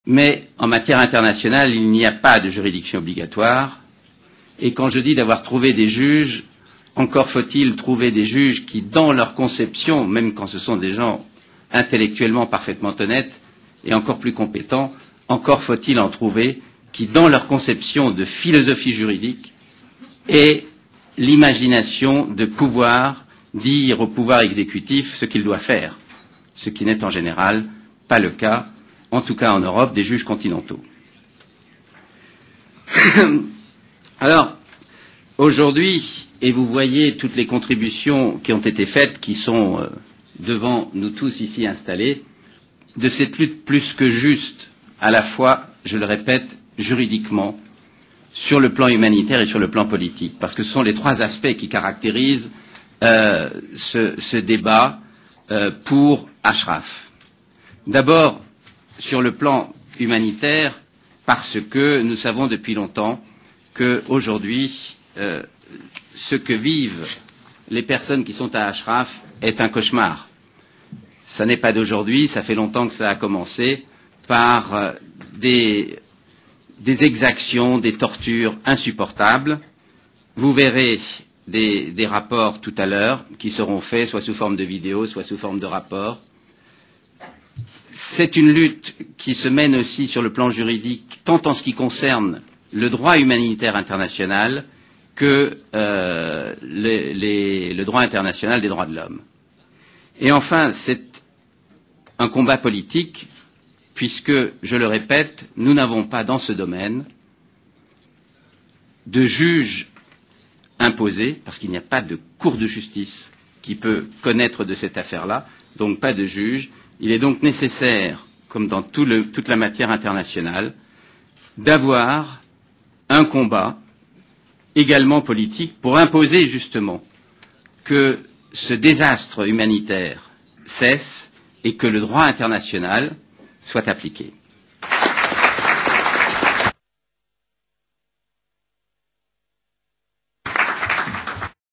Mais en matière internationale, il n'y a pas de juridiction obligatoire. Et quand je dis d'avoir trouvé des juges, encore faut-il trouver des juges qui, dans leur conception, même quand ce sont des gens intellectuellement parfaitement honnêtes et encore plus compétents, encore faut-il en trouver qui, dans leur conception de philosophie juridique, aient l'imagination de pouvoir dire au pouvoir exécutif ce qu'il doit faire, ce qui n'est en général pas le cas, en tout cas en Europe, des juges continentaux. Alors, aujourd'hui, et vous voyez toutes les contributions qui ont été faites, qui sont devant nous tous ici installés, de cette lutte plus que juste, à la fois, je le répète, juridiquement, sur le plan humanitaire et sur le plan politique, parce que ce sont les trois aspects qui caractérisent ce débat pour Ashraf. D'abord, sur le plan humanitaire, parce que nous savons depuis longtemps qu'aujourd'hui, ce que vivent les personnes qui sont à Ashraf est un cauchemar. Ça n'est pas d'aujourd'hui, ça fait longtemps que ça a commencé par des exactions, des tortures insupportables. Vous verrez des rapports tout à l'heure qui seront faits soit sous forme de vidéo, soit sous forme de rapports. C'est une lutte qui se mène aussi sur le plan juridique, tant en ce qui concerne le droit humanitaire international que le droit international des droits de l'homme. Et enfin, c'est un combat politique, puisque, je le répète, nous n'avons pas dans ce domaine de juge imposé, parce qu'il n'y a pas de cour de justice qui peut connaître de cette affaire-là, donc pas de juge. Il est donc nécessaire, comme dans toute la matière internationale, d'avoir un combat également politique pour imposer justement que ce désastre humanitaire cesse et que le droit international soit appliqué.